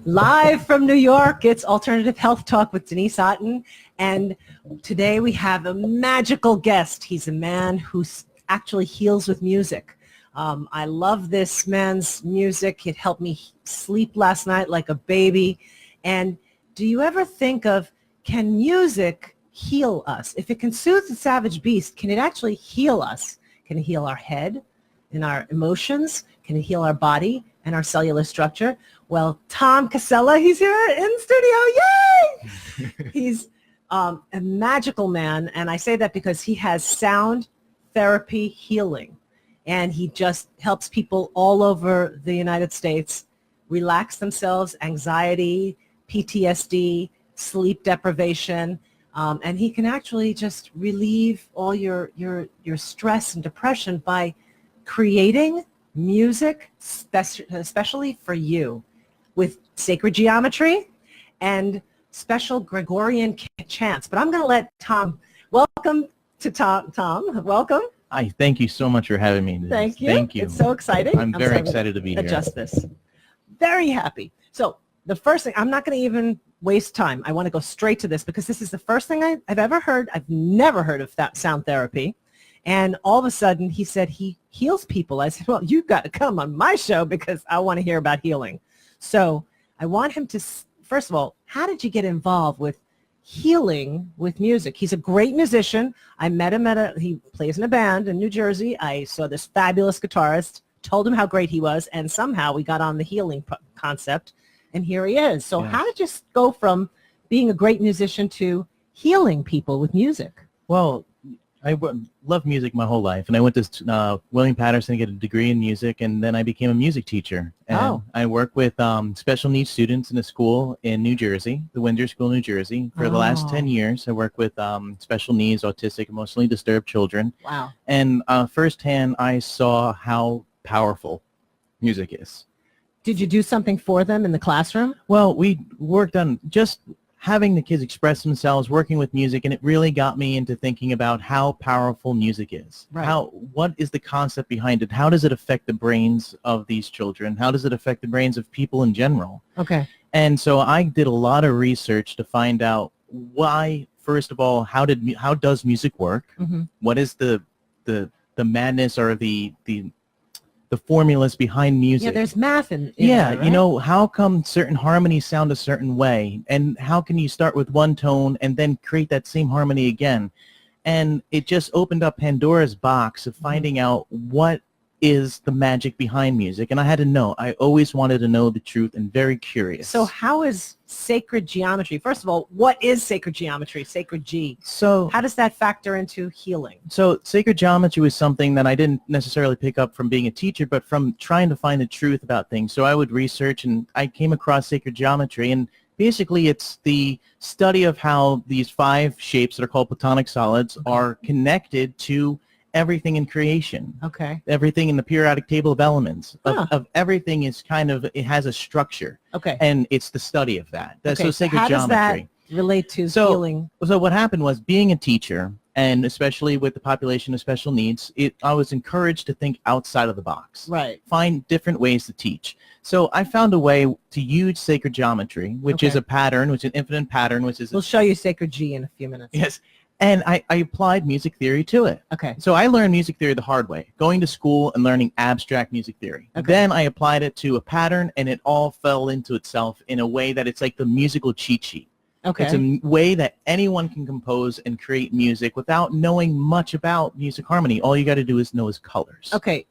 Live from New York, it's Alternative Health Talk with Denise Otten, and today we have a magical guest. He's a man who actually heals with music. I love this man's music. It helped me sleep last night like a baby. And do you ever think of, can music heal us? If it can soothe the savage beast, can it actually heal us? Can it heal our head and our emotions? Can it heal our body and our cellular structure? Well, Tom Cassella, he's here in studio. Yay! He's a magical man, and I say that because he has sound therapy healing, and he just helps people all over the United States relax themselves, anxiety, PTSD, sleep deprivation, and he can actually just relieve all your stress and depression by creating music especially for you, with sacred geometry and special Gregorian chants. But I'm going to let Tom, welcome to Tom, welcome. Hi, thank you so much for having me. Thank you. Thank you. It's so exciting. I'm very excited to be here. Adjust this. Very happy. So the first thing, I'm not going to even waste time. I want to go straight to this because this is the first thing I've ever heard. I've never heard of that sound therapy. And all of a sudden he said he heals people. I said, well, you've got to come on my show because I want to hear about healing. So I want him to, first of all, how did you get involved with healing with music? He's a great musician. I met him he plays in a band in New Jersey. I saw this fabulous guitarist, told him how great he was, and somehow we got on the healing concept, and here he is. So Yes. How did you go from being a great musician to healing people with music? Well, I loved music my whole life, and I went to William Patterson to get a degree in music, and then I became a music teacher. And I work with special needs students in a school in New Jersey, the Windsor School, New Jersey. For the last 10 years, I work with special needs, autistic, emotionally disturbed children. Wow. And firsthand, I saw how powerful music is. Did you do something for them in the classroom? Well, we worked on just having the kids express themselves, working with music, and it really got me into thinking about how powerful music is. Right. What is the concept behind it? How does it affect the brains of these children? How does it affect the brains of people in general? Okay. And so I did a lot of research to find out why, first of all, how does music work? Mm-hmm. What is the madness or the formulas behind music? Yeah, there's math in yeah, there, right? you know, how come certain harmonies sound a certain way, and how can you start with one tone and then create that same harmony again? And it just opened up Pandora's box of finding out what is the magic behind music, and I had to know. I always wanted to know the truth and very curious. So how is sacred geometry? First of all, what is sacred geometry, sacred G? So How does that factor into healing? So sacred geometry was something that I didn't necessarily pick up from being a teacher, but from trying to find the truth about things. So I would research, and I came across sacred geometry, and basically it's the study of how these 5 shapes that are called platonic solids are connected to everything in creation. Okay. Everything in the periodic table of elements of everything is it has a structure. Okay. And it's the study of that. That's Okay. so sacred how geometry. does that relate to healing? So what happened was, being a teacher, and especially with the population of special needs, I was encouraged to think outside of the box. Right. Find different ways to teach. So I found a way to use sacred geometry, which is a pattern, which is an infinite pattern, which is... We'll show you sacred G in a few minutes. Yes. And I applied music theory to it. Okay. So I learned music theory the hard way, going to school and learning abstract music theory. Okay. Then I applied it to a pattern, and it all fell into itself in a way that it's like the musical cheat sheet. Okay. It's a way that anyone can compose and create music without knowing much about music harmony. All you got to do is know his colors. Okay.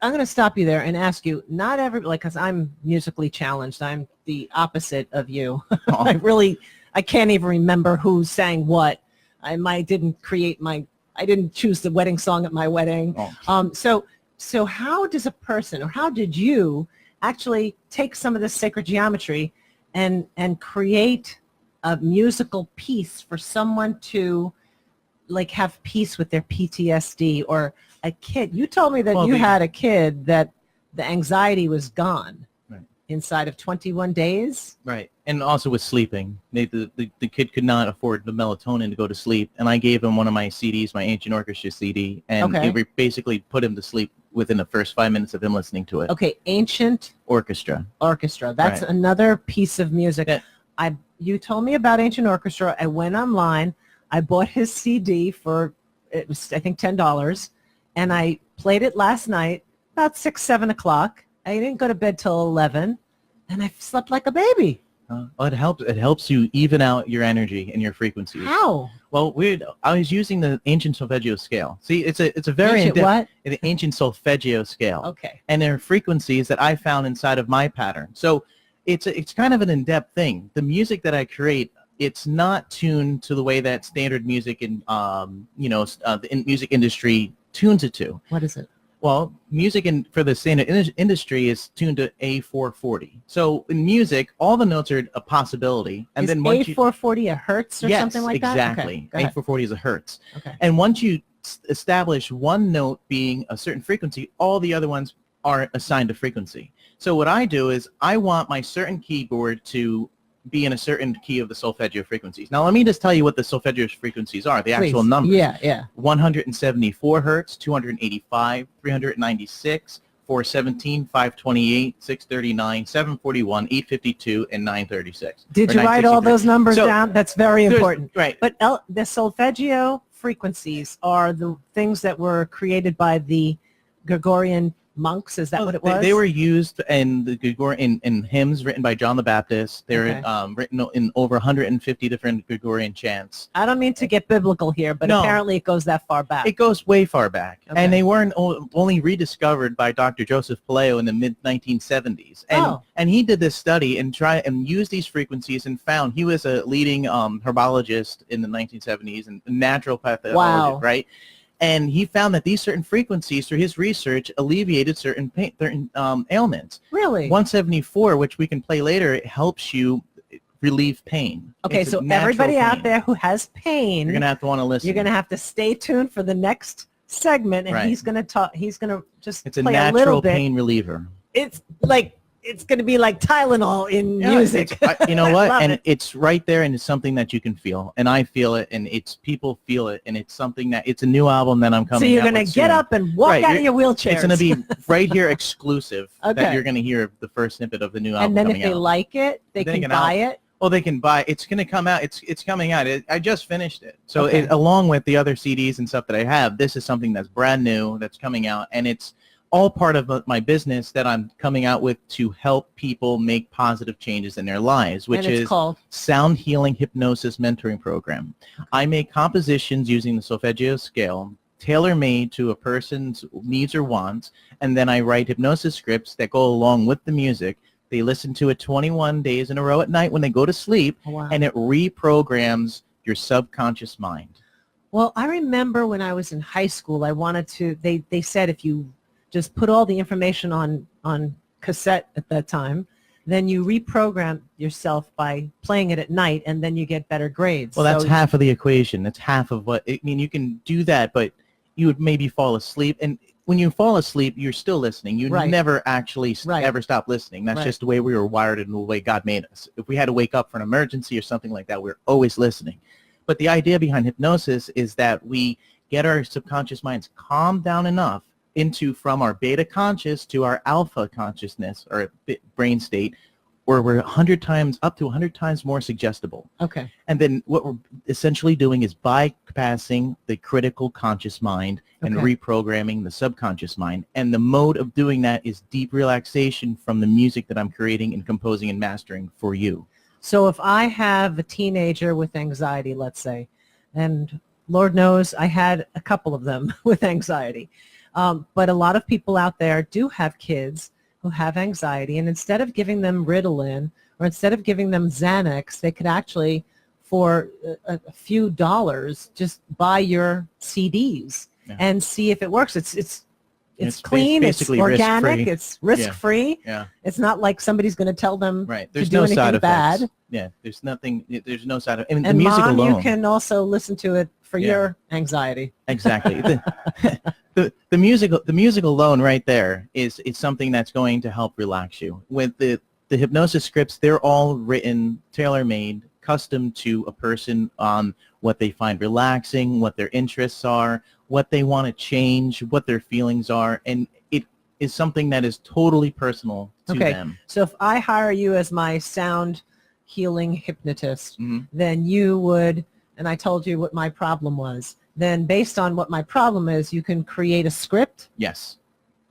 I'm going to stop you there and ask you, not everybody, because I'm musically challenged. I'm the opposite of you. I can't even remember who sang what. I didn't choose the wedding song at my wedding. Oh. So how does a person, or how did you actually take some of this sacred geometry and create a musical piece for someone to like have peace with their PTSD, or a kid? You told me that you had a kid that the anxiety was gone. Right. Inside of 21 days? Right. And also with sleeping. The kid could not afford the melatonin to go to sleep, and I gave him one of my CDs, my Ancient Orchestra CD, and it basically put him to sleep within the first 5 minutes of him listening to it. Okay, Ancient Orchestra. Orchestra. That's Right. another piece of music. Yeah. You told me about Ancient Orchestra. I went online. I bought his CD for, it was, I think, $10, and I played it last night about 6, 7 o'clock. I didn't go to bed till 11, and I slept like a baby. Well, it helps. It helps you even out your energy and your frequencies. How? Well, I was using the ancient solfeggio scale. See, it's a very Ancient what? the ancient solfeggio scale. Okay. And there are frequencies that I found inside of my pattern. So it's kind of an in-depth thing. The music that I create, it's not tuned to the way that standard music and the music industry tunes it to. What is it? Well, music for the standard industry is tuned to A440. So in music, all the notes are a possibility, and then once A440 a hertz or yes, something like that? Exactly. Okay, A440 is a hertz. Okay. And once you establish one note being a certain frequency, all the other ones are assigned a frequency. So what I do is I want my certain keyboard to be in a certain key of the solfeggio frequencies. Now, let me just tell you what the solfeggio frequencies are, the actual numbers. Yeah. 174 hertz, 285, 396, 417, 528, 639, 741, 852, and 936. Did you write all those numbers down? That's very important. Right. But the solfeggio frequencies are the things that were created by the Gregorian monks. Is that what it was? They were used in the Gregorian in hymns written by John the Baptist. They're written in over 150 different Gregorian chants. I don't mean to get biblical here, but apparently it goes that far back. It goes way far back. Okay. And they weren't only rediscovered by Dr. Joseph Paleo in the mid-1970s. And he did this study and used these frequencies and found he was a leading herbologist in the 1970s and naturopathologist, wow. right? And he found that these certain frequencies, through his research, alleviated certain ailments. Really? 174, which we can play later, it helps you relieve pain. Okay, so everybody out there who has pain, you're going to have to want to listen. You're going to have to stay tuned for the next segment, and he's going to talk. He's going to just it's a play natural a little bit. Pain reliever. It's like it's going to be like Tylenol in music. You know what? And it's right there, and it's something that you can feel, and I feel it, and people feel it, and it's something that it's a new album that I'm coming. So you're going to get up and walk out of your wheelchair. It's going to be right here, exclusive. That you're going to hear the first snippet of the new album. And then coming if they like it, they can buy it. Well, they can buy. It's going to come out. It's coming out. I just finished it. So along with the other CDs and stuff that I have, this is something that's brand new that's coming out, and it's all part of my business that I'm coming out with to help people make positive changes in their lives, which is called Sound Healing Hypnosis Mentoring Program. I make compositions using the solfeggio scale, tailor-made to a person's needs or wants, and then I write hypnosis scripts that go along with the music. They listen to it 21 days in a row at night when they go to sleep, and it reprograms your subconscious mind. Well, I remember when I was in high school, I wanted to, they said if you just put all the information on cassette at that time, then you reprogram yourself by playing it at night, and then you get better grades. Well, that's half of the equation. That's half of what, I mean, you can do that, but you would maybe fall asleep. And when you fall asleep, you're still listening. You never actually ever stop listening. That's just the way we were wired and the way God made us. If we had to wake up for an emergency or something like that, we're always listening. But the idea behind hypnosis is that we get our subconscious minds calmed down enough from our beta conscious to our alpha consciousness or brain state, where we're 100 times, up to 100 times more suggestible. Okay. And then what we're essentially doing is bypassing the critical conscious mind and reprogramming the subconscious mind. And the mode of doing that is deep relaxation from the music that I'm creating and composing and mastering for you. So if I have a teenager with anxiety, let's say, and Lord knows I had a couple of them with anxiety, but a lot of people out there do have kids who have anxiety, and instead of giving them Ritalin or instead of giving them Xanax, they could actually, for a few dollars, just buy your CDs and see if it works. It's clean, it's organic, it's risk-free. Yeah. It's not like somebody's going to tell them There's to do no anything side bad. effects. Yeah, there's no side effects. I mean, And the music Mom, alone. you can also listen to it for your anxiety. Exactly. The music alone right there is something that's going to help relax you. With the hypnosis scripts, they're all written, tailor-made, custom to a person on what they find relaxing, what their interests are, what they want to change, what their feelings are, and is something that is totally personal to them. So if I hire you as my sound healing hypnotist, then you would, and I told you what my problem was, then based on what my problem is, you can create a script. Yes.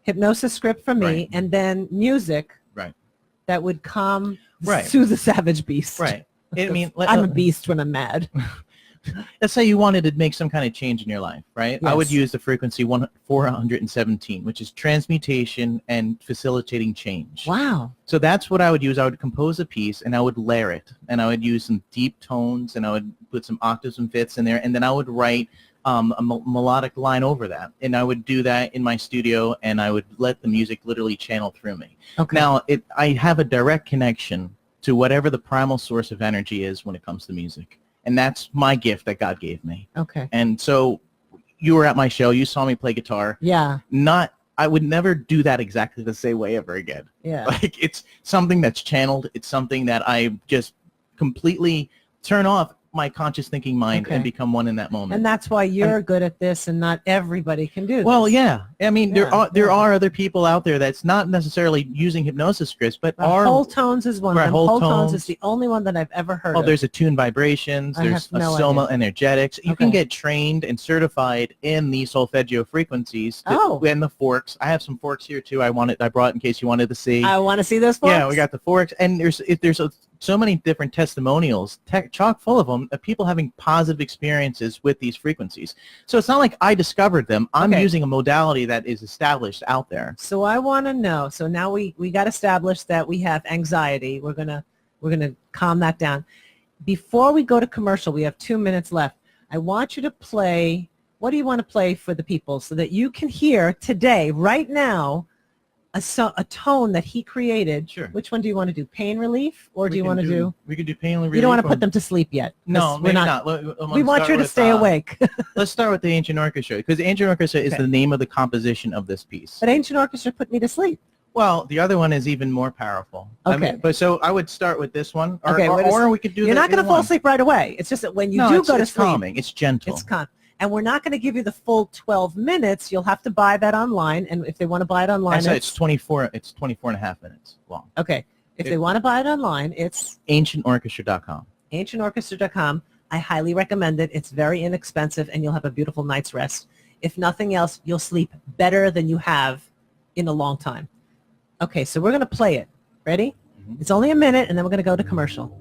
Hypnosis script for me, Right. and then music Right. that would calm, Right. soothe the savage beast. Right. I mean, I'm a beast when I'm mad. let's say you wanted to make some kind of change in your life, right? I would Yes. use the frequency 417, which is transmutation and facilitating change. Wow. So that's what I would use. I would compose a piece and I would layer it, and I would use some deep tones, and I would put some octaves and fifths in there, and then I would write a melodic line over that, and I would do that in my studio, and I would let the music literally channel through me. Okay. Now, I have a direct connection to whatever the primal source of energy is when it comes to music, and that's my gift that God gave me. Okay. And so you were at my show, you saw me play guitar. Yeah. I would never do that exactly the same way ever again. Yeah. Like, it's something that's channeled. It's something that I just completely turn off my conscious thinking mind and become one in that moment. And that's why you're good at this, and not everybody can do this. Well, yeah. I mean, there Yeah. are other people out there that's not necessarily using hypnosis scripts, but are. Whole Tones is one of Right, them. Whole Whole Tones Tones. is the only one that I've ever heard Oh, of. there's Attune Vibrations. I There's have no Soma idea. Energetics. You can Okay. get trained and certified in the solfeggio frequencies. And the forks. I have some forks here too. I brought in case you wanted to see. I want to see those forks. Yeah, we got the forks, and there's so many different testimonials, chock full of them, of people having positive experiences with these frequencies. So it's not like I discovered them. I'm using a modality that is established out there. So I want to know. So now we got established that we have anxiety. We're gonna calm that down. Before we go to commercial, we have 2 minutes left. I want you to play. What do you want to play for the people so that you can hear today, right now, a tone that he created? Sure. Which one do you want to do? Pain relief, or do you want to do? We could do pain relief. You don't want to put them to sleep yet. No, we're maybe not. We want you to stay awake. Let's start with the Ancient Orchestra, because the Ancient Orchestra is the name of the composition of this piece. But Ancient Orchestra put me to sleep. Well, the other one is even more powerful. Okay. But so I would start with this one, or we could do. You're not going to fall asleep right away. It's just that when you do go to sleep, calming. It's gentle. It's calm. And we're not going to give you the full 12 minutes. You'll have to buy that online. And if they want to buy it online, it's 24 and a half minutes long. Okay. If they want to buy it online, it's ancientorchestra.com. ancientorchestra.com. I highly recommend it. It's very inexpensive, and you'll have a beautiful night's rest. If nothing else, you'll sleep better than you have in a long time. Okay, so we're going to play it. Ready? It's only a minute, and then we're going to go to commercial.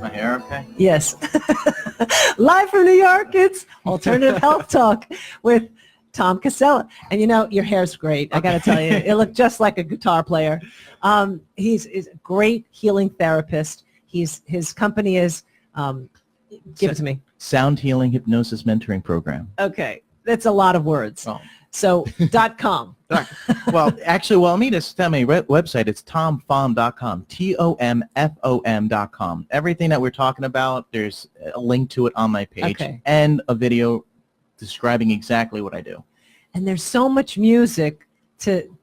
My hair okay? Yes. Live from New York, it's Alternative Health Talk with Tom Cassella. And you know, your hair's great. I got to tell you, it looked just like a guitar player. He's a great healing therapist. His company is, give it to me. Sound Healing Hypnosis Mentoring Program. Okay. That's a lot of words. Oh. So .com. Well, actually, well, let me just tell my website. It's tomfom.com, TOMFOM.com. Everything that we're talking about, there's a link to it on my page and a video describing exactly what I do. And there's so much music to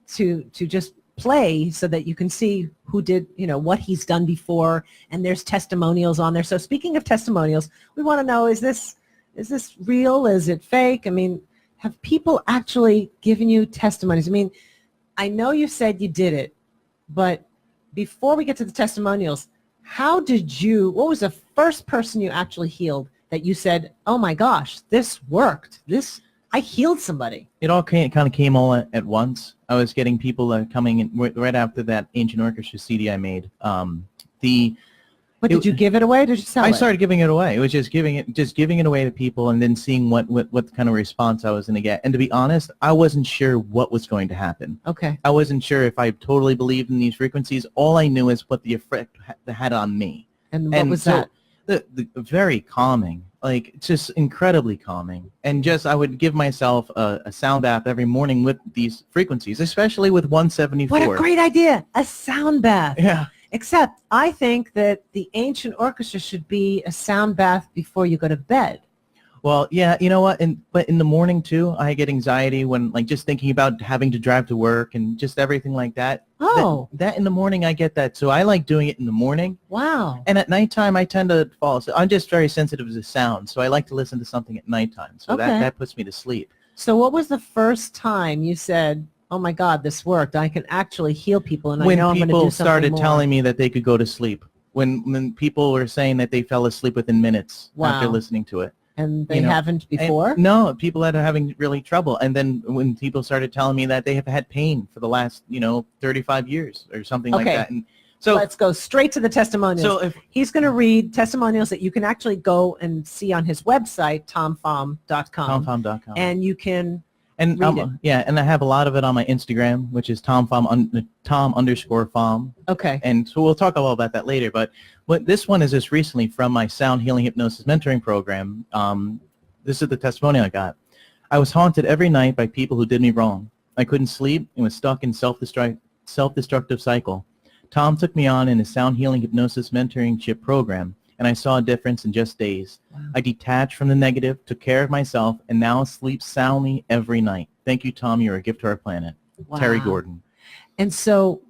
just play so that you can see who did, what he's done before, and there's testimonials on there. So speaking of testimonials, we want to know, is this real? Is it fake? I mean, have people actually given you testimonies? I mean, I know you said you did it, but before we get to the testimonials, what was the first person you actually healed that you said, oh my gosh, this worked. I healed somebody. It all kind of came all at once. I was getting people coming in right after that Ancient Orchestra CD I made. Did you give it away? Did you sell it? I started giving it away. It was just giving it away to people, and then seeing what kind of response I was going to get. And to be honest, I wasn't sure what was going to happen. Okay. I wasn't sure if I totally believed in these frequencies. All I knew is what the effect they had on me. And what was that? The very calming. Like, it's just incredibly calming. And just, I would give myself a sound bath every morning with these frequencies, especially with 174. What a great idea. A sound bath. Yeah. Except I think that the Ancient Orchestra should be a sound bath before you go to bed. Well, yeah, you know what? But in the morning, too, I get anxiety when, like, just thinking about having to drive to work and just everything like that. Oh. That in the morning, I get that. So I like doing it in the morning. Wow. And at nighttime, I tend to fall asleep. I'm just very sensitive to sound, so I like to listen to something at nighttime. So that puts me to sleep. So what was the first time you said, oh, my God, this worked. I can actually heal people, and I know I'm going to do something more? When people started telling me that they could go to sleep. When people were saying that they fell asleep within minutes after listening to it. And they haven't before? No, people that are having really trouble. And then when people started telling me that they have had pain for the last, 35 years or something like that. And so let's go straight to the testimonials. So he's going to read testimonials that you can actually go and see on his website, tomfom.com. Tomfom.com. And you can and read it. Yeah, and I have a lot of it on my Instagram, which is Tom_Fom. Okay. And so we'll talk all about that later. But this one is just recently from my Sound Healing Hypnosis Mentoring Program. This is the testimonial I got. I was haunted every night by people who did me wrong. I couldn't sleep and was stuck in self-destructive cycle. Tom took me on in his Sound Healing Hypnosis Mentorship Program, and I saw a difference in just days. Wow. I detached from the negative, took care of myself, and now sleep soundly every night. Thank you, Tom. You're a gift to our planet. Wow. Terry Gordon. And so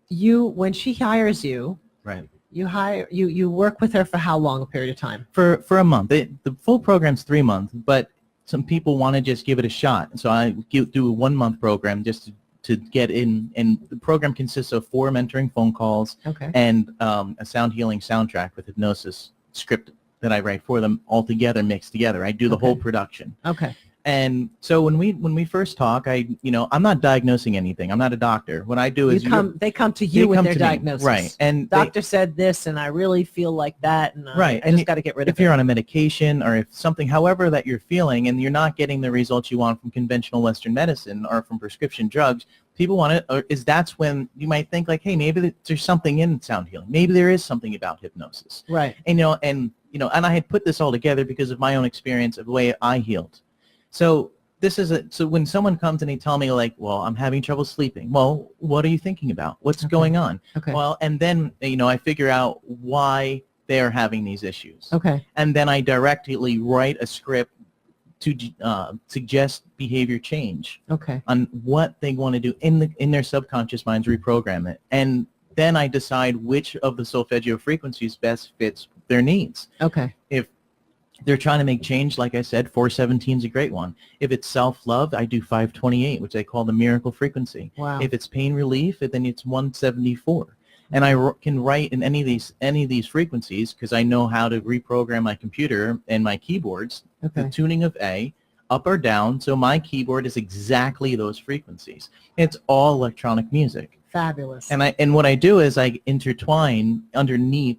when she hires you, right? You work with her for how long a period of time? For a month. The full program's 3 months, but some people want to just give it a shot. So I do a 1 month program just to get in, and the program consists of 4 mentoring phone calls and a sound healing soundtrack with hypnosis script that I write for them all together, mixed together. I do the whole production. Okay. And so when we first talk, I'm not diagnosing anything. I'm not a doctor. What I do is they come to you with their diagnosis. Right. And doctor said this, and I really feel like that, and I just got to get rid of it. If you're on a medication or if something, however that you're feeling, and you're not getting the results you want from conventional Western medicine or from prescription drugs, people want it, that's when you might think like, hey, maybe there's something in sound healing. Maybe there is something about hypnosis. Right. And and I had put this all together because of my own experience of the way I healed. So so when someone comes and they tell me like, well, I'm having trouble sleeping. Well, what are you thinking about? What's going on? Okay. Well, and then, I figure out why they're having these issues. Okay. And then I directly write a script to suggest behavior change. Okay. On what they want to do in their subconscious minds, reprogram it. And then I decide which of the solfeggio frequencies best fits their needs. Okay. If they're trying to make change, like I said, 417 is a great one. If it's self-love, I do 528, which I call the miracle frequency. Wow. If it's pain relief, then it's 174. And I can write in any of these frequencies because I know how to reprogram my computer and my keyboards, the tuning of A, up or down, so my keyboard is exactly those frequencies. It's all electronic music. Fabulous. And what I do is I intertwine underneath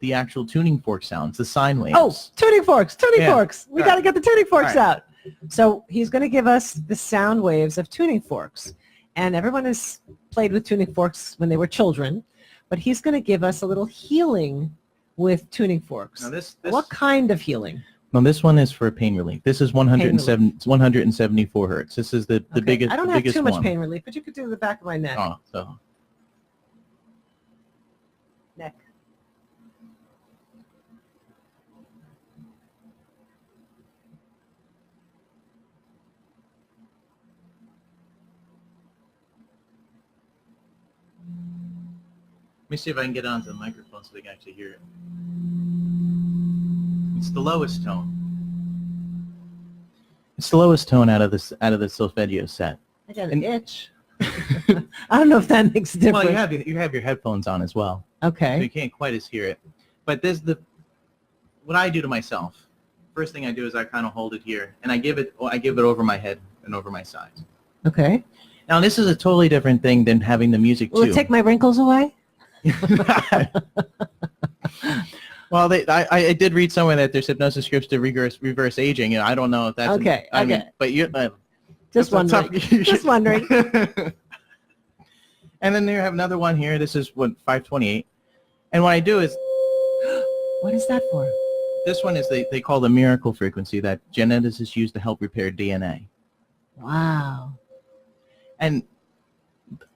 the actual tuning fork sounds, the sine waves. Oh, tuning forks. We got to get the tuning forks out. So he's going to give us the sound waves of tuning forks. And everyone has played with tuning forks when they were children, but he's going to give us a little healing with tuning forks. Now what kind of healing? No, this one is for pain relief. This is 174 hertz. This is the Okay. biggest. I don't the have biggest too much one. pain relief, but you could do the back of my neck. Oh, so Neck. let me see if I can get onto the microphone so they can actually hear it. It's the lowest tone. It's the lowest tone out of this solfeggio set. I got an itch. I don't know if that makes a difference. Well, you have your headphones on as well, so Okay. you can't quite as hear it. But what I do to myself. First thing I do is I kind of hold it here, and I give it over my head and over my sides. Okay. Now this is a totally different thing than having the music Will too. it take my wrinkles away? Well, I did read somewhere that there's hypnosis scripts to reverse aging, and I don't know if that's Okay, I mean, okay. but you Just wondering. Just wondering. And then you have another one here. This is 528, and what I do is What is that for? this one is they call the miracle frequency that geneticists use to help repair DNA. Wow. And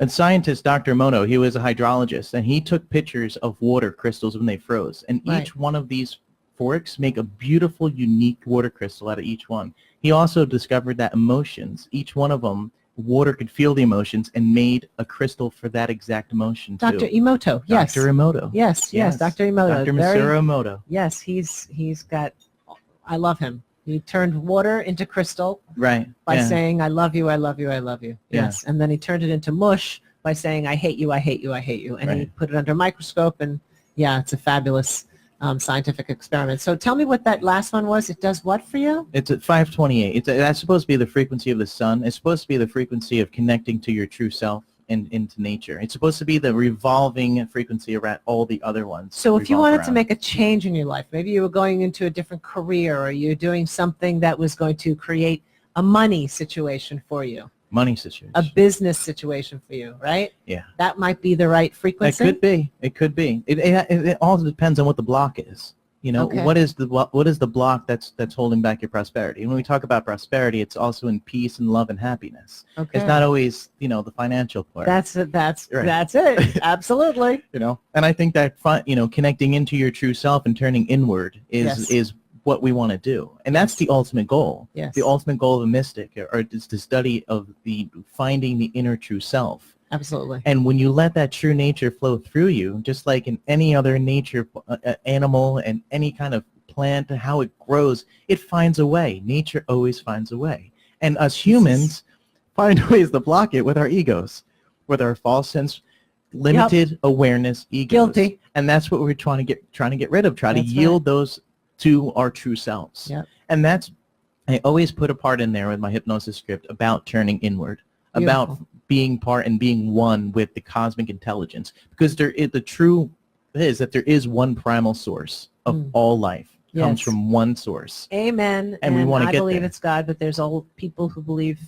a scientist, Dr. Moto, he was a hydrologist, and he took pictures of water crystals when they froze. And Right. each one of these forks make a beautiful, unique water crystal out of each one. He also discovered that emotions, each one of them, water could feel the emotions and made a crystal for that exact emotion too. Dr. Emoto. Yes. Dr. Emoto. Yes. Dr. Emoto. Dr. Masaru Emoto. Yes, he's got, I love him. He turned water into crystal Right. by yeah. saying, I love you, I love you, I love you. Yeah. Yes. And then he turned it into mush by saying, I hate you, I hate you, I hate you. And he Right. put it under a microscope, and yeah, it's a fabulous scientific experiment. So tell me what that last one was. It does what for you? It's at 528. That's supposed to be the frequency of the sun. It's supposed to be the frequency of connecting to your true self and into nature. It's supposed to be the revolving frequency around all the other ones. So if you revolve wanted to around. make a change in your life, maybe you were going into a different career, or you're doing something that was going to create a money situation for you, money situation. a business situation for you, right? Yeah. That might be the right It frequency. could be. It could be. It all depends on what the block is. You know, Okay. what is the block that's holding back your prosperity? And when we talk about prosperity, it's also in peace and love and happiness. Okay. It's not always, the financial part. That's Right. it. Absolutely. And I think that connecting into your true self and turning inward is what we want to do, and that's the ultimate goal. Yes. The ultimate goal of a mystic, or is the study of finding the inner true self. Absolutely. And when you let that true nature flow through you, just like in any other nature, animal and any kind of plant, how it grows, it finds a way. Nature always finds a way. And us humans find ways to block it with our egos, with our false sense, limited awareness egos. Guilty. And that's what we're trying to get rid of. Try to That's yield those to our true selves. Yep. And I always put a part in there with my hypnosis script about turning inward, about Beautiful. being part and being one with the cosmic intelligence, because the truth is that there is one primal source of all life. Comes Yes. from one source. Amen. And we wanna I get believe there. it's God, but there's old people who believe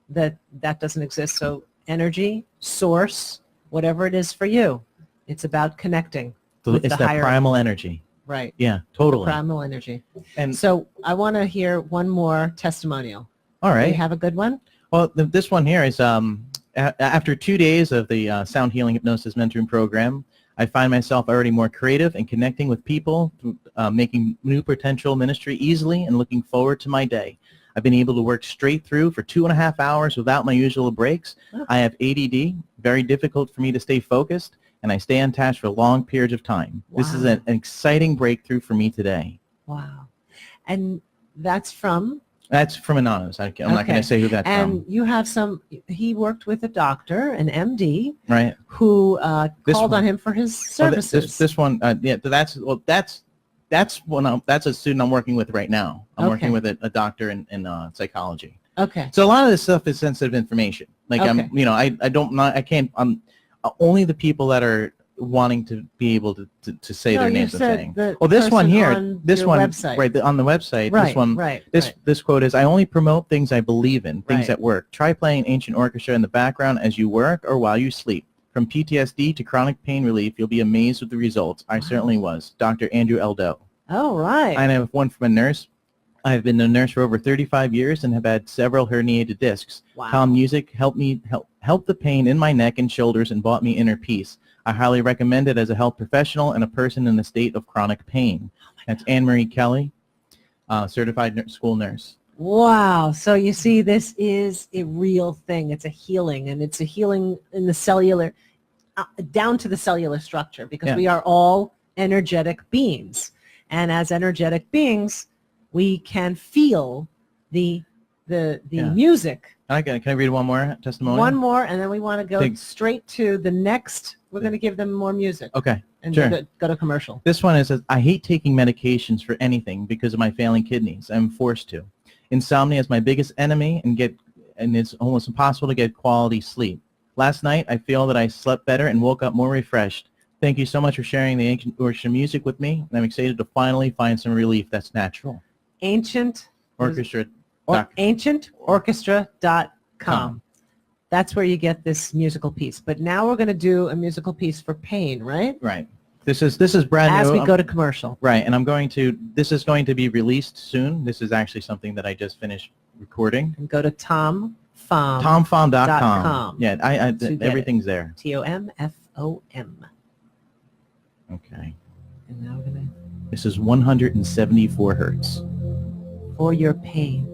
that doesn't exist. So energy, source, whatever it is for you, it's about connecting. So with it's the that higher- primal energy. Right. Yeah, totally. Primal energy. And So I want to hear one more testimonial. all Do you right. have a good one? Well, this one here is after 2 days of the sound healing hypnosis mentoring program, I find myself already more creative and connecting with people, making new potential ministry easily, and looking forward to my day. I've been able to work straight through for 2.5 hours without my usual breaks. Oh. I have ADD, very difficult for me to stay focused, and I stay on task for long periods of time. This is Wow. an exciting breakthrough for me today. Wow. And that's from, That's from Anonymous. I'm not going Okay. to say who that's and you have he worked with a doctor, an MD, from. Right. who This called one. on him for his Well, services. this one, that's a student I'm working with right now. I'm working Okay. with a doctor in psychology. Okay. So a lot of this stuff is sensitive information. Like Okay. only the people that are wanting to be able to say No, their you names are said saying. the Well, this one person here, on this your one, website. right, on the website, Right, this one, right, this right. this quote is, "I only promote things I believe in, things Right. that work. Try playing ancient orchestra in the background as you work or while you sleep. From PTSD to chronic pain relief, you'll be amazed with the results. I Wow. certainly was." Dr. Andrew Eldo. Oh, right. I have one from a nurse. I've been a nurse for over 35 years and have had several herniated discs. Wow. Calm music helped me help the pain in my neck and shoulders and brought me inner peace. I highly recommend it as a health professional and a person in a state of chronic pain. That's Anne-Marie Kelly, certified school nurse. Wow. So you see, this is a real thing. It's a healing, and it's a healing in the cellular, down to the cellular structure, because we are all energetic beings. And as energetic beings, we can feel the music. Can I read one more testimonial? One more, and then we want to go straight to the next. We're going to give them more music. Okay. And sure. go to commercial. This one is, I hate taking medications for anything because of my failing kidneys. I'm forced to. Insomnia is my biggest enemy, and it's almost impossible to get quality sleep. Last night, I feel that I slept better and woke up more refreshed. Thank you so much for sharing the ancient orchestra music with me. I'm excited to finally find some relief that's natural. Ancient Orchestra. ancientorchestra.com. That's where you get this musical piece. But now we're going to do a musical piece for pain, right? Right. This is brand new. As we go to commercial. Right, and this is going to be released soon. This is actually something that I just finished recording. And go to tomfom.com. Tomfom.com. Yeah, everything's there. TOMFOM. Okay. And now we're going to... This is 174 hertz. For your pain.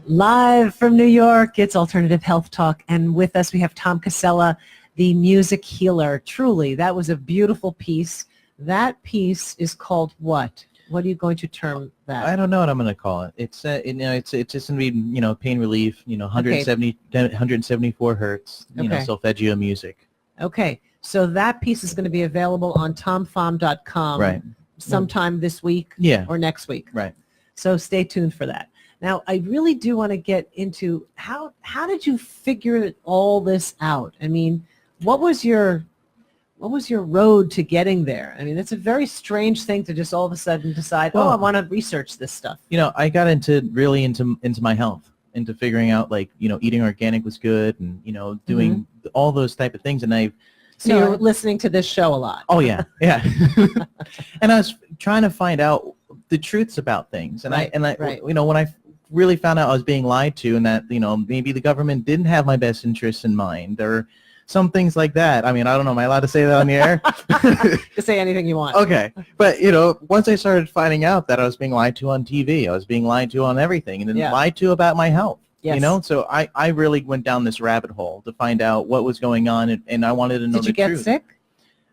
Live from New York, it's Alternative Health Talk, and with us we have Tom Cassella, the music healer. Truly, that was a beautiful piece. That piece is called what? What are you going to term that? I don't know what I'm going to call it. It's it's just going to be pain relief. 174 hertz. Solfeggio music. Okay, so that piece is going to be available on tomfom.com. Right. Sometime this week. Yeah. Or next week. Right. So stay tuned for that. Now, I really do want to get into how did you figure all this out? I mean, what was your road to getting there? I mean, it's a very strange thing to just all of a sudden decide, I want to research this stuff. I got into my health, into figuring out eating organic was good, and doing all those type of things, and So you're listening to this show a lot. Oh yeah, yeah. And I was trying to find out the truths about things, and right. when I really found out I was being lied to, and that, you know, maybe the government didn't have my best interests in mind, or some things like that. I mean, I don't know. Am I allowed to say that on the air? You say anything you want. Okay. But, you know, once I started finding out that I was being lied to on TV, I was being lied to on everything, and then lied to about my health. Yes. You know, so I really went down this rabbit hole to find out what was going on, and I wanted to know the truth. Did you get sick?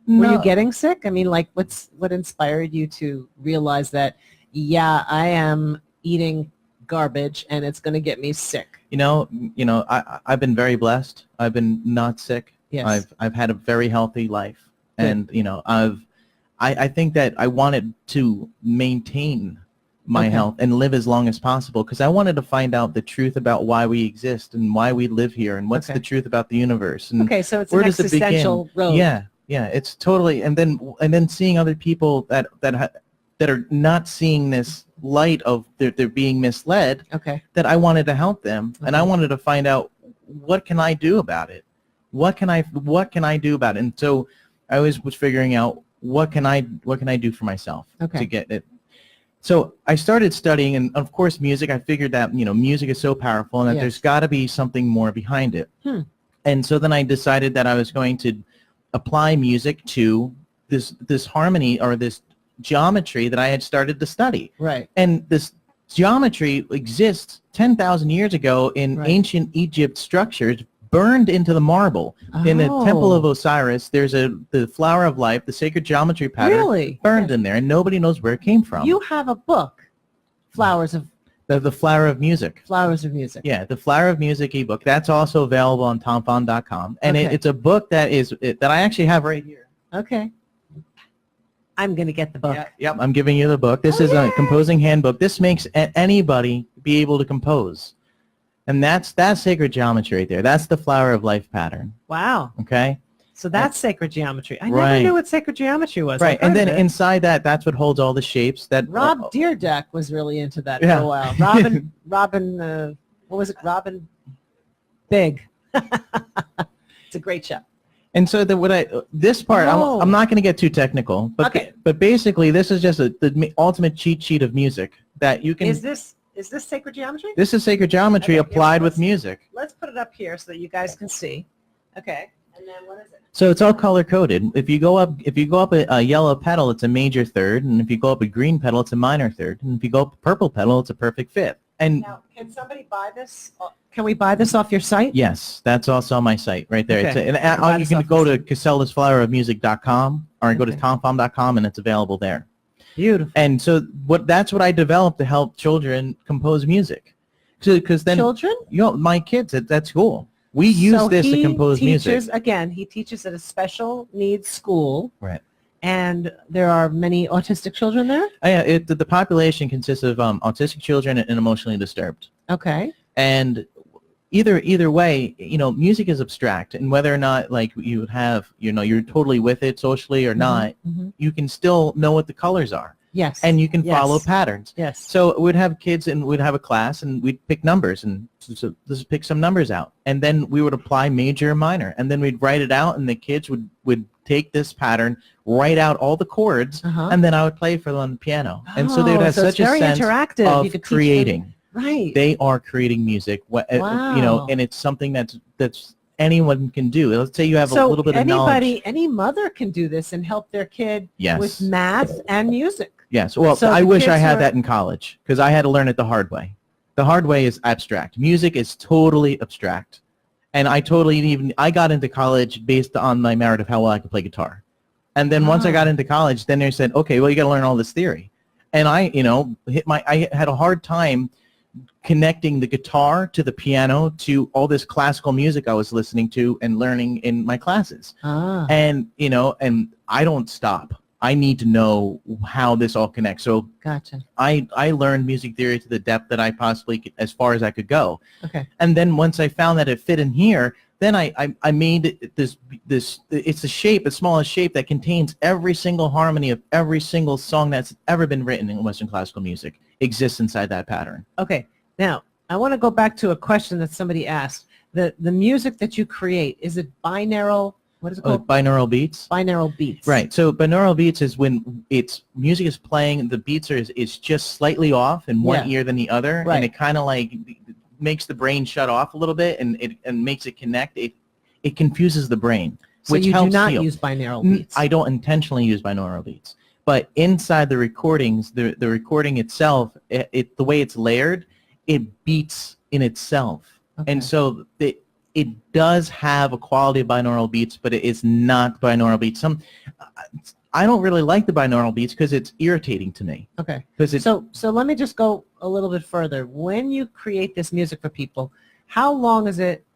No. Were you getting sick? I mean, like, what inspired you to realize that, yeah, I am eating garbage and it's going to get me sick? You know, I've been very blessed. I've been not sick. Yes. I've had a very healthy life, Good. and you know, I think that I wanted to maintain my health and live as long as possible, because I wanted to find out the truth about why we exist and why we live here, and what's the truth about the universe. And so it's where an does it begin? existential road. Yeah, it's totally. And then seeing other people that are not seeing this light of they're being misled. That I wanted to help them, and I wanted to find out, what can I do about it? What can I do about it? And so I was figuring out, what can I do for myself to get it. So I started studying, and of course music. I figured that, you know, music is so powerful, and that there's got to be something more behind it. And so then I decided that I was going to apply music to this harmony, or this geometry that I had started to study. Right. And this geometry exists 10,000 years ago in ancient Egypt structures, burned into the marble. In the Temple of Osiris, there's the flower of life, the sacred geometry pattern, burned in there, and nobody knows where it came from. You have a book, Flowers of the Flower of Music. Flowers of Music. Yeah, the Flower of Music ebook. That's also available on tomfon.com, and it's a book that I actually have right here. Okay. I'm going to get the book. Yep, I'm giving you the book. This is a composing handbook. This makes anybody be able to compose. And that's sacred geometry right there. That's the flower of life pattern. Wow. Okay? So that's sacred geometry. I never knew what sacred geometry was. Right, and then inside that's what holds all the shapes. That Rob Deerdeck was really into that for a while. Robin, what was it? Robin Big. It's a great show. And so this part, I'm not going to get too technical, but basically this is just the ultimate cheat sheet of music that you can... Is this sacred geometry? This is sacred geometry applied with music. Let's put it up here so that you guys can see. Okay. And then what is it? So it's all color coded. If you go up a yellow pedal, it's a major third, and if you go up a green pedal, it's a minor third, and if you go up a purple pedal, it's a perfect fifth. And now, can somebody buy this? Can we buy this off your site? Yes, that's also on my site right there. Okay. You can go to casellasflowerofmusic.com, or go to tomfom.com, and it's available there. Beautiful. And so that's what I developed to help children compose music. Because then children? My kids at school. We use this to compose music. Again, he teaches at a special needs school. Right. And there are many autistic children there? Yeah, the population consists of autistic children and emotionally disturbed. Okay. And either way, music is abstract, and whether or not you have, you're totally with it socially or not, you can still know what the colors are. Yes. And you can follow patterns. Yes. So we'd have kids, and we'd have a class, and we'd pick numbers, and so just pick some numbers out, and then we would apply major and minor, and then we'd write it out, and the kids would take this pattern, write out all the chords, and then I would play for them on the piano. And so they would have such a sense of creating. Right. They are creating music, and it's something that's anyone can do. Let's say you have a little bit of knowledge. Any mother can do this and help their kid with math and music. Yes. Well, I wish I had that in college, because I had to learn it the hard way. The hard way is abstract. Music is totally abstract. And I got into college based on my merit of how well I could play guitar. And then once I got into college, then they said, okay, well, you got to learn all this theory. And I had a hard time connecting the guitar to the piano to all this classical music I was listening to and learning in my classes. And I don't stop. I need to know how this all connects. So gotcha. I learned music theory to the depth that I possibly could, as far as I could go. Okay. And then once I found that it fit in here, then I made this, it's a smallest shape that contains every single harmony of every single song that's ever been written in Western classical music exists inside that pattern. Okay. Now, I want to go back to a question that somebody asked. The music that you create, is it binaural What is it called? Binaural beats. Binaural beats. Right. So binaural beats is when music is playing, the beats is just slightly off in one ear than the other, Right. and it kind of like makes the brain shut off a little bit, and makes it connect. It confuses the brain, So which you do helps not heal. use binaural beats. I don't intentionally use binaural beats, but inside the recordings, the recording itself, the way it's layered, it beats in itself, and so it does have a quality of binaural beats, but it is not binaural beats. I don't really like the binaural beats because it's irritating to me. Okay. So let me just go a little bit further. When you create this music for people, how long is it?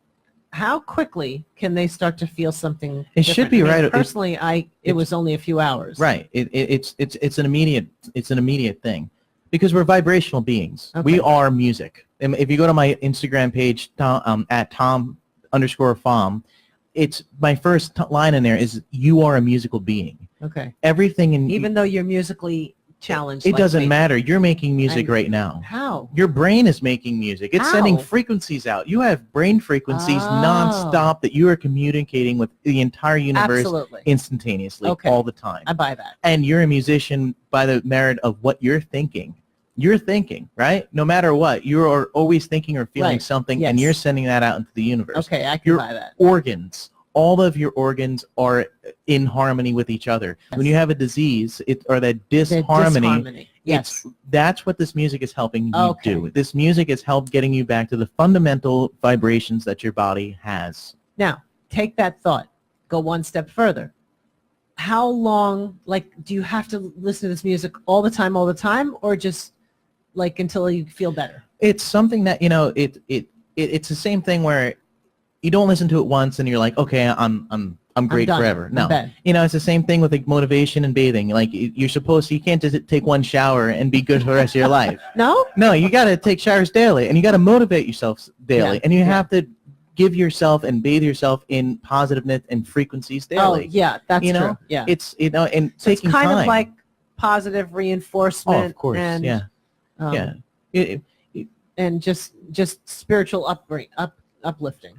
How quickly can they start to feel something? It should be right. Personally, it was only a few hours. Right. It's an immediate thing, because we're vibrational beings. Okay. We are music. And if you go to my Instagram page at Tom_Fom, it's my first line in there is, you are a musical being. Okay. Everything in Even though you're musically challenged. it like doesn't me. matter. You're making music right now. How? Your brain is making music. It's How? sending frequencies out. You have brain frequencies nonstop that you are communicating with the entire universe Absolutely. instantaneously all the time. I buy that. And you're a musician by the merit of what you're thinking. You're thinking, right? No matter what, you are always thinking or feeling something, and you're sending that out into the universe. Okay, I can buy that. Organs. All of your organs are in harmony with each other. Yes. When you have a disease or that disharmony, yes, that's what this music is helping you do. This music is getting you back to the fundamental vibrations that your body has. Now, take that thought. Go one step further. How long, do you have to listen to this music all the time, or just until you feel better? It's something that, it's the same thing where you don't listen to it once and you're like, okay, I'm great forever. No, it's the same thing with motivation and bathing. You can't just take one shower and be good for the rest of your life. No, you got to take showers daily, and you got to motivate yourself daily, and you have to give yourself and bathe yourself in positiveness and frequencies daily. Oh, yeah, that's true. Yeah, it's and so taking it's kind time. of like positive reinforcement. Oh, of course, and, and just spiritual uplifting.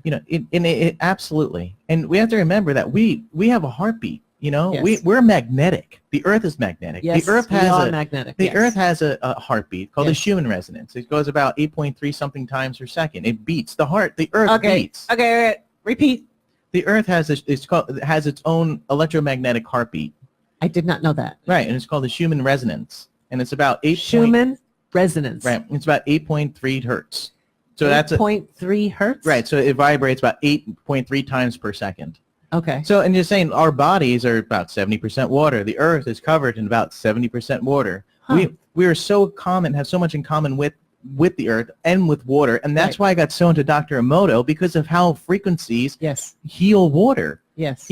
Absolutely. And we have to remember that we have a heartbeat. Yes. We're magnetic. The Earth is magnetic. Yes, the Earth has magnetic. The Earth has a heartbeat called the Yes. Schumann resonance. It goes about 8.3 something times per second. It beats the heart. The Earth beats. Okay. Repeat. The Earth has its own electromagnetic heartbeat. I did not know that. Right, and it's called the Schumann resonance, and it's about Schumann resonance. Right, it's about 8.3 hertz. So that's 8.3 hertz. Right, so it vibrates about 8.3 times per second. Okay. So, and you're saying our bodies are about 70% water. The Earth is covered in about 70% water. Huh. We are so common, have so much in common with the Earth and with water, and that's why I got so into Dr. Emoto, because of how frequencies heal water. Yes.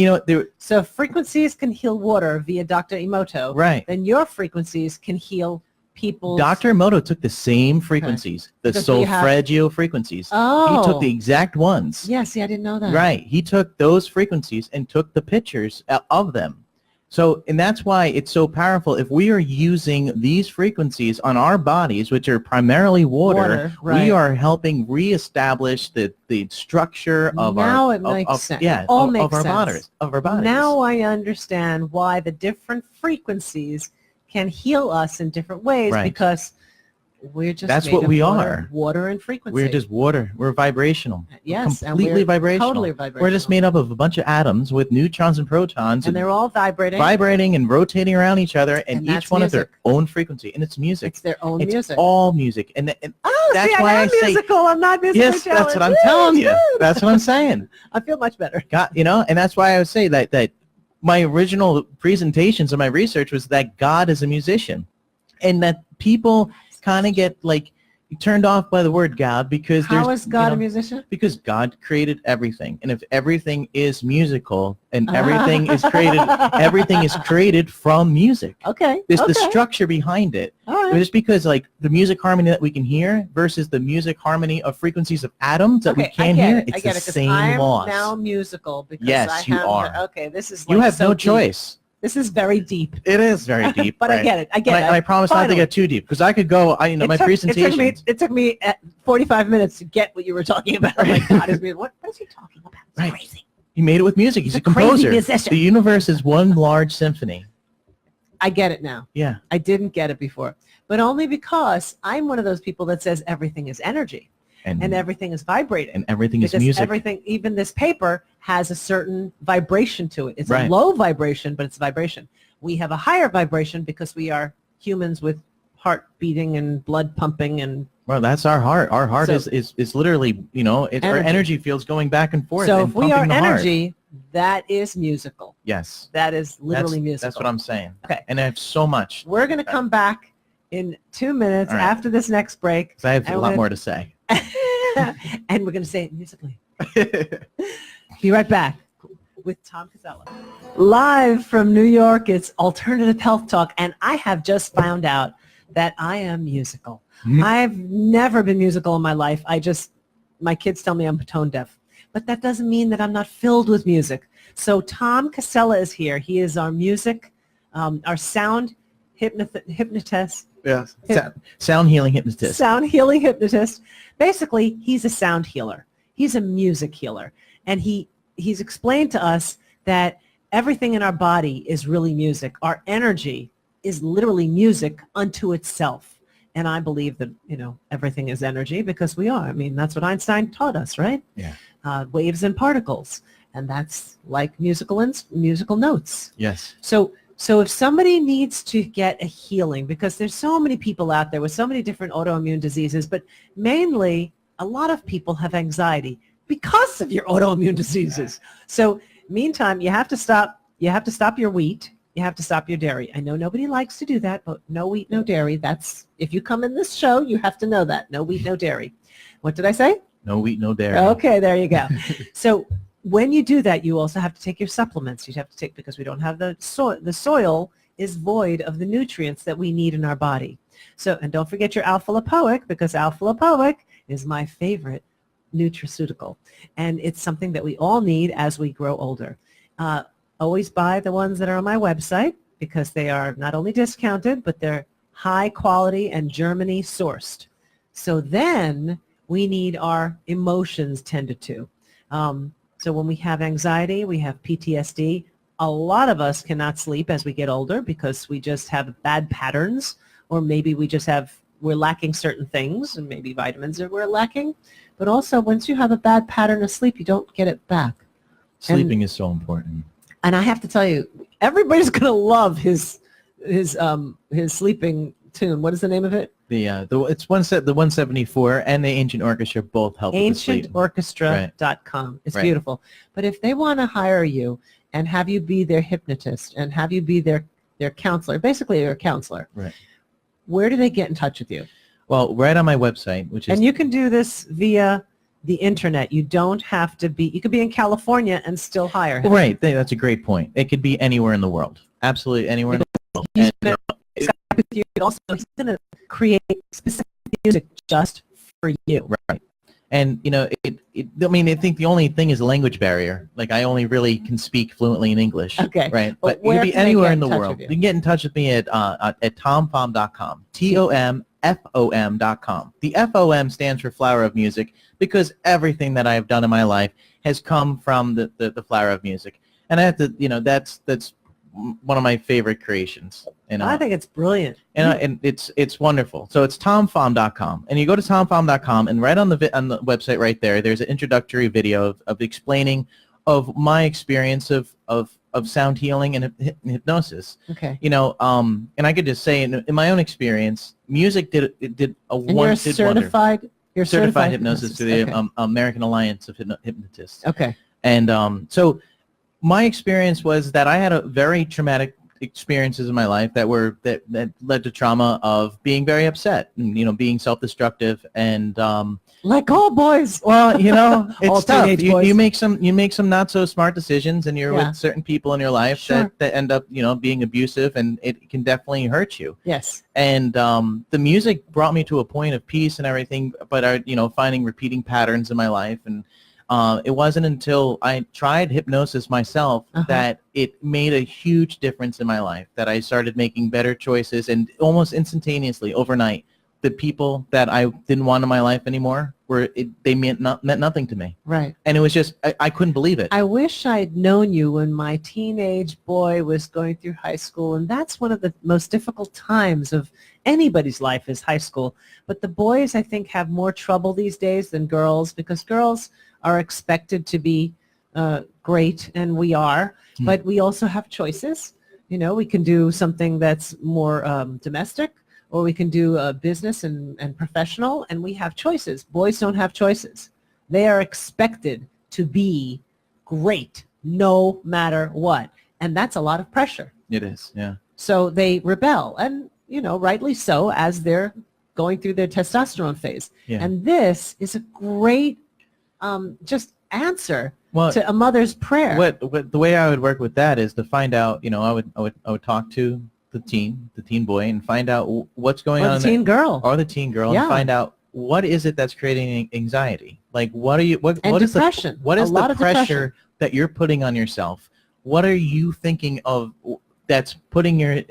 So if frequencies can heal water via Dr. Emoto, right, then your frequencies can heal people. Dr. Emoto took the same frequencies, the solfeggio frequencies. Oh. He took the exact ones. Yeah, see, I didn't know that. Right. He took those frequencies and took the pictures of them. So, and that's why it's so powerful. If we are using these frequencies on our bodies, which are primarily water, we are helping reestablish the structure of now it makes sense. Yeah, all of makes our sense. bodies. Now I understand why the different frequencies can heal us in different ways, because we're just that's what we are. Water and frequency. We're just water. We're vibrational. Yes, completely vibrational. Totally vibrational. We're just made up of a bunch of atoms with neutrons and protons, and they're all vibrating and rotating around each other, and each one has their own frequency, and it's music. It's their own music. music. All music, and that's see, why I'm musical. I'm not musically yes, that's what I'm telling you. That's what I'm saying. I feel much better. And that's why I would say that my original presentations of my research was that God is a musician, and that people kind of get turned off by the word God, because how is God a musician? Because God created everything, and if everything is musical and everything is created, everything is created from music. Okay. There's the structure behind it. All right. Just because the music harmony that we can hear versus the music harmony of frequencies of atoms that we can't hear, it's the same laws. I'm now musical because yes, you are. Okay, this is you have so no deep. choice. This is very deep. It is very deep. But I get it. I get it. And I promise not to get too deep, because I could go, my presentation. It took me 45 minutes to get what you were talking about. Oh my God, what is he talking about? It's crazy. He made it with music. He's a crazy composer. musician. The universe is one large symphony. I get it now. Yeah. I didn't get it before, but only because I'm one of those people that says everything is energy and everything is vibrating. And everything is because music. everything, even this paper, has a certain vibration to it. It's Right. a low vibration, but it's vibration. We have a higher vibration because we are humans with heart beating and blood pumping and Well, that's our heart. Our heart So- is literally, you know, our energy fields going back and forth. so and if we are pumping the heart. energy, that is musical. Yes. That is literally That's, musical. That's what I'm saying. Okay. And I have so much. We're going to come back in 2 minutes All right. after this next break. 'Cause I have And a we're lot gonna- more to say. and we're going to say it musically. Be right back with Tom Cassella. Live from New York, it's Alternative Health Talk, and I have just found out that I am musical. I've never been musical in my life. My kids tell me I'm tone deaf, but that doesn't mean that I'm not filled with music. So Tom Cassella is here. He is our music, our sound hypnotist. Yes. Sound healing hypnotist. Sound healing hypnotist. Basically, he's a sound healer. He's a music healer. And he's explained to us that everything in our body is really music. Our energy is literally music unto itself. And I believe that, you know, everything is energy because we are. I mean, that's what Einstein taught us, right? Yeah. Waves and particles. And that's like musical notes. Yes. So if somebody needs to get a healing, because there's so many people out there with so many different autoimmune diseases, but mainly a lot of people have anxiety because of your autoimmune diseases. So meantime, you have to stop your wheat. You have to stop your dairy. I know nobody likes to do that, but no wheat, no dairy. That's, if you come in this show, you have to know that. No wheat, no dairy. What did I say? No wheat, no dairy. Okay, there you go. So when you do that, you also have to take your supplements. You have to take, because we don't have the soil is void of the nutrients that we need in our body. So, and don't forget your alpha-lipoic, because alpha-lipoic is my favorite nutraceutical. And it's something that we all need as we grow older. Always buy the ones that are on my website because they are not only discounted, but they're high quality and Germany sourced. So then we need our emotions tended to. So when we have anxiety, we have PTSD. A lot of us cannot sleep as we get older because we just have bad patterns, or maybe we're lacking certain things, and maybe vitamins that we're lacking. But also, once you have a bad pattern of sleep, you don't get it back. Sleeping is so important. And I have to tell you, everybody's going to love his sleeping tune. What is the name of it? The 174 and the Ancient Orchestra both help with the sleep. AncientOrchestra.com. Right. It's Right. beautiful. But if they want to hire you and have you be their hypnotist and have you be their counselor, basically you're a counselor, Right. where do they get in touch with you? Well, right on my website, which is... And you can do this via the internet. You don't have to be, you could be in California and still hire him. Right. That's a great point. It could be anywhere in the world. Absolutely anywhere in the world. He's And, gonna Skype with you. Also, he's going to create specific music just for you. right. And, you know, I mean, I think the only thing is a language barrier. Like, I only really can speak fluently in English. Okay. Right. But But you where can be can they anywhere get in the in touch world. with you? You can get in touch with me at tomfom.com. TOMFOM.com. The FOM stands for Flower of Music because everything that I've done in my life has come from the Flower of Music. And I have to, you know, that's one of my favorite creations. You know? I think it's brilliant. And it's wonderful. So it's tomfom.com, and you go to tomfom.com, and right on the website right there, there's an introductory video of explaining of my experience of sound healing and hypnosis. Okay. You know, and I could just say in my own experience, music did a And you're wonder. certified. You're Certified hypnosis through the Okay. American Alliance of Hypnotists. Okay. And so my experience was that I had a very traumatic experiences in my life that led to trauma of being very upset and, you know, being self-destructive and Like all boys. well, you know, All it's tough. teenage boys. You make some not so smart decisions, and you're Yeah. with certain people in your life Sure. that end up, you know, being abusive, and it can definitely hurt you. Yes. And the music brought me to a point of peace and everything, but you know, finding repeating patterns in my life, and it wasn't until I tried hypnosis myself that it made a huge difference in my life, that I started making better choices, and almost instantaneously, overnight, the people that I didn't want in my life anymore where they meant nothing to me. Right. And it was just, I couldn't believe it. I wish I'd known you when my teenage boy was going through high school, and that's one of the most difficult times of anybody's life is high school. But the boys, I think, have more trouble these days than girls because girls are expected to be great, and we are, but we also have choices. You know, we can do something that's more domestic, or we can do business and professional, and we have choices. Boys don't have choices. They are expected to be great no matter what. And that's a lot of pressure. It is, yeah. So they rebel, and, you know, rightly so, as they're going through their testosterone phase. Yeah. And this is a great just answer Well, to a mother's prayer. What the way I would work with that is to find out, you know, I would talk to the teen boy and find out what's going or on. the teen girl. Or the teen girl, Yeah. and find out what is it that's creating anxiety. Like, what is depression. What is A lot the of depression. pressure that you're putting on yourself? What are you thinking of that's putting your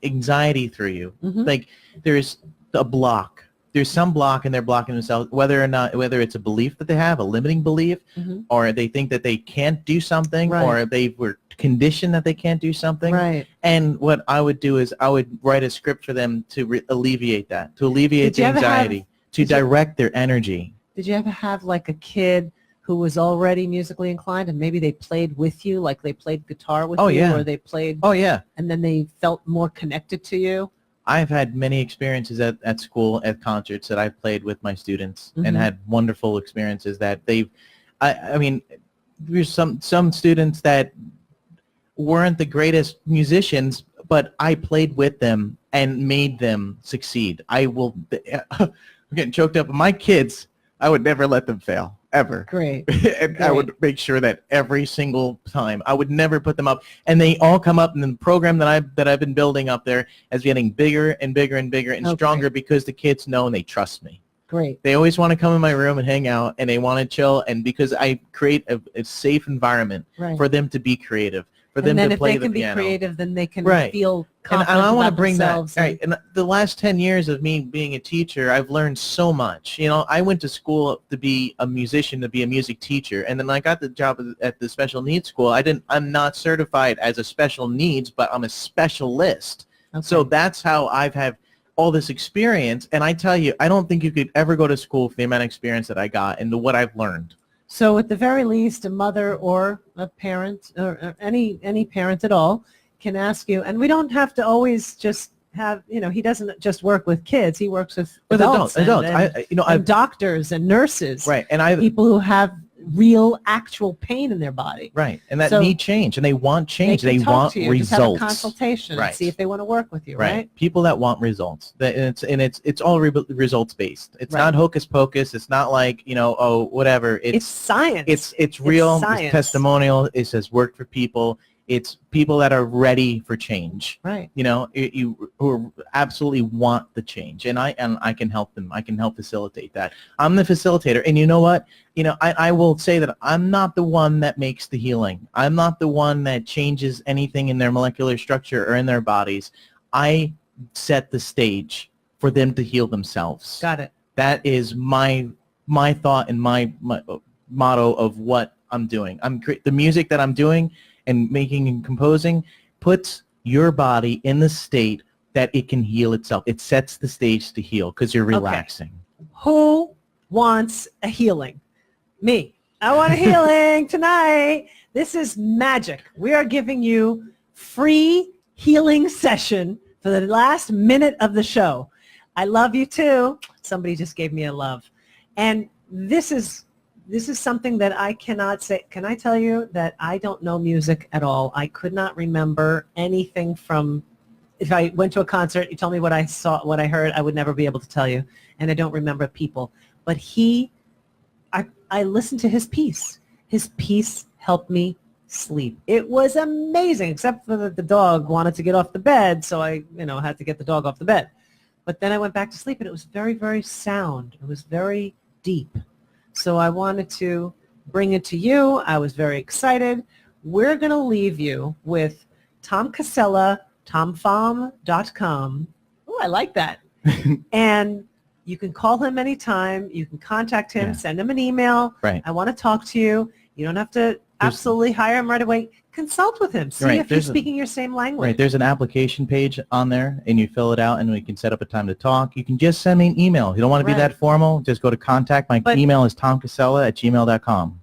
anxiety through you? Mhm. Like, there's a block. There's some block, and they're blocking themselves, whether it's a belief that they have, a limiting belief, Mhm. or they think that they can't do something, Right. or they were conditioned that they can't do something. Right. And what I would do is I would write a script for them to alleviate that, to alleviate Did you the ever have- anxiety, to did you- direct their energy. Did you ever have like a kid who was already musically inclined and maybe they played with you, like they played guitar with Oh, you, yeah. or they played Oh, yeah. and then they felt more connected to you? I've had many experiences at school, at concerts that I've played with my students, Mhm. and had wonderful experiences that I mean, there's some students that weren't the greatest musicians, but I played with them and made them succeed. I'm getting choked up. My kids, I would never let them fail, ever. Great. And I would make sure that every single time I would never put them up, and they all come up, and the program that I've been building up there is getting bigger and bigger and bigger and Okay. stronger because the kids know and they trust me. Great. They always want to come in my room and hang out, and they want to chill, and because I create a safe environment Right. for them to be creative, for them and then to if play they the can be piano. creative, then they can Right. feel And confident I want to about bring that. themselves. Right. And the last 10 years of me being a teacher, I've learned so much. You know, I went to school to be a musician, to be a music teacher, and then I got the job at the special needs school. I'm not certified as a special needs, but I'm a specialist. Okay. So that's how I've had all this experience. And I tell you, I don't think you could ever go to school for the amount of experience that I got and what I've learned. So at the very least, a mother or a parent or any parent at all can ask you, and we don't have to always just have, you know, he doesn't just work with kids. He works with adults. Adults. And I've doctors and nurses. right. And I People who have real actual pain in their body. right. And that So need change, and they want change. They They can talk want to you, results. just have a consultation and Right. see if they want to work with you, right? People that want results. It's all results based. It's Right. not hocus pocus. It's not like, you know, oh, whatever. It's science. It's real. It's science. testimonial. It says work for people. It's people that are ready for change. Right. You know, who absolutely want the change, and I can help them. I can help facilitate that. I'm the facilitator, and you know what? You know, I will say that I'm not the one that makes the healing. I'm not the one that changes anything in their molecular structure or in their bodies. I set the stage for them to heal themselves. Got it. That is my thought and my motto of what I'm doing. The music that I'm doing and making and composing puts your body in the state that it can heal itself. It sets the stage to heal because you're relaxing. Who wants a healing? Me. I want a healing tonight. This is magic. We are giving you free healing session for the last minute of the show. I love you too. Somebody just gave me a love. And this is something that I cannot say. Can I tell you that I don't know music at all? I could not remember anything from, if I went to a concert, you told me what I saw, what I heard, I would never be able to tell you. And I don't remember people. But I listened to his piece. His piece helped me sleep. It was amazing, except for that the dog wanted to get off the bed, so I, had to get the dog off the bed. But then I went back to sleep, and it was very, very sound. It was very deep. So I wanted to bring it to you. I was very excited. We're going to leave you with Tom Cassella, tomfom.com. Oh, I like that. And You can call him anytime. You can contact him, Yeah. send him an email. Right. I want to talk to you. You don't have to absolutely hire him right away. Consult with him. See Right, if he's speaking your same language. Right, there's an application page on there, and you fill it out, and we can set up a time to talk. You can just send me an email. You don't want to be Right. that formal, just go to contact. My email is tomcassella@gmail.com.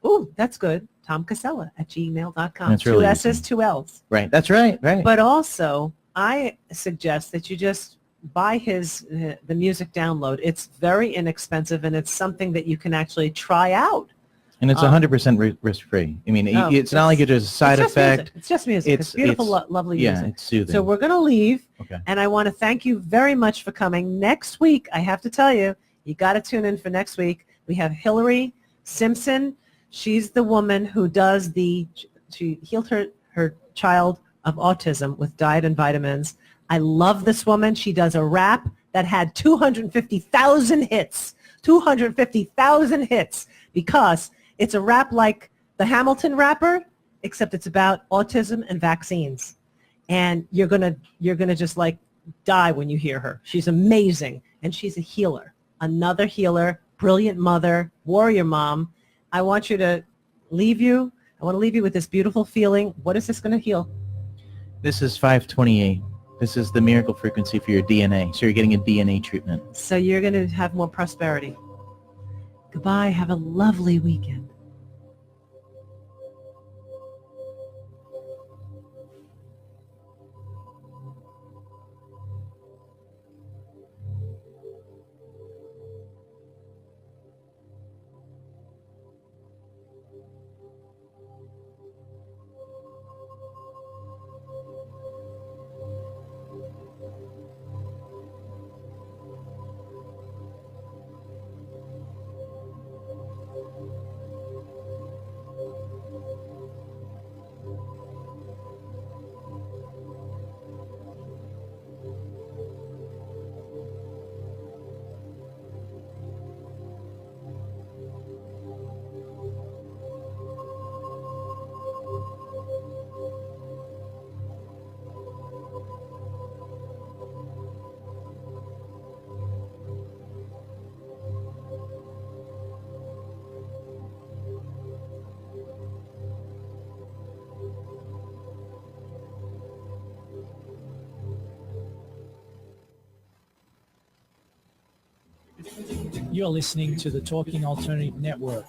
Ooh, that's good. Tom Cassella at gmail.com. That's really 2 S's, easy. 2 L's. Right, that's right, right. But also, I suggest that you just buy his the music download. It's very inexpensive, and it's something that you can actually try out. And it's 100% risk-free. I mean, it's not like there's a side effect. Music. It's just music. It's beautiful, lovely music. Yeah, it's soothing. So we're going to leave, Okay. and I want to thank you very much for coming. Next week, I have to tell you, you got to tune in for next week. We have Hillary Simpson. She's the woman who does she healed her child of autism with diet and vitamins. I love this woman. She does a rap that had 250,000 hits. 250,000 hits because it's a rap like the Hamilton rapper, except it's about autism and vaccines. And you're gonna just like die when you hear her. She's amazing, and she's a healer. Another healer, brilliant mother, warrior mom. I want you to leave you. I want to leave you with this beautiful feeling. What is this going to heal? This is 528. This is the miracle frequency for your DNA. So you're getting a DNA treatment. So you're going to have more prosperity. Goodbye. Have a lovely weekend. You're listening to the Talking Alternative Network.